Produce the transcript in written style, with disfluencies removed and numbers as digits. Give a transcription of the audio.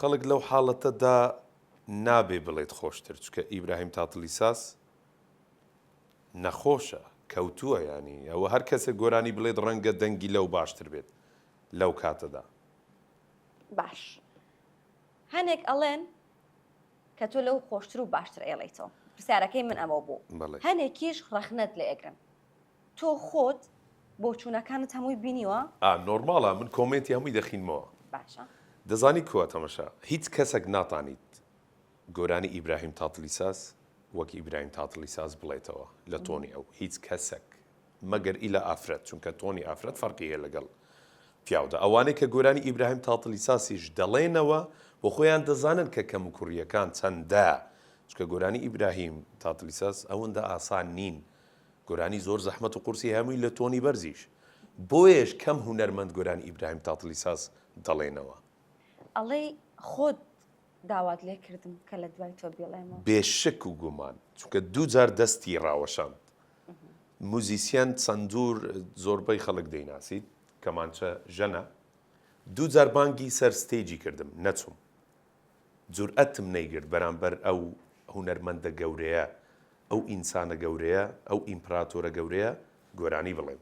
خەڵک لەو حاڵەتەدا نابێ بڵێت خۆشتر چکە ئیبراهیم تاتڵی ساس نەخۆشە کەوتووە ینی ئەوە هەر کەسێک گۆرانی بڵێت ڕەنگە دەنگی لەو باشتر بێت لەو کاتەدا. باش هەنێک ئەڵێن کە تۆ لەو خۆشتر و باشتر ئێڵیتەوە پرسیارەکەی من ئەمە بوو هەنێکیش ڕەخنەت لە ئێگرن تۆ خۆت بۆ چوونەکانت هەمووی بینیوە؟ نۆرماڵە من کۆمنتی هەمووی دەخینمەوە. باشە دەزانی کووە تەمەشا هیچ کەسێک ناتانیت گۆرانی ئیبراهیم تاتڵی ساس وەک ئیبراهیم تاتڵی ساس بڵێتەوە لە تۆنی ئەو هیچ کەسێک مەگەر ئیلە ئافرەت چونکە تۆنی ئافرەت فەرقی هەیە لەگەڵ پیاودا ئەوانەی کە گۆرانی ئیبراهیم تاتڵی ساسیش دەڵێنەوە بۆ خۆیان دەزانن کە کەم و کوڕیەکان چەندە چکە گۆرانی ئیبراهیم تاتڵی ساس ئەوەندە ئاسان نین گۆرانی زۆر زەحمەت و قورسی هەمووی لە تۆنی بەرزیش بۆیەش کەم هونەرمەند گۆرانی ئیبراهیم تاتڵی ساس دەڵێنەوە. ئەڵێ خۆت داوات لێ کردم کە لە دوای تۆ بێڵێمەوە بێشک و گومان چونکە دوو جار دەستی ڕاوەشاند موزیسیان چەندور زۆربەی خەڵک دەیناسیت کەمانچە ژەنە دوو جار بانگی سەر ستێجی کردم نەچوم جورئەتم نەیگرت بەرامبەر ئەو هونەرمەندە گەورەیە ئەو ئینسانە گەورەیە ئەو ئیمپراتۆرە گەورەیە گۆرانی بڵێم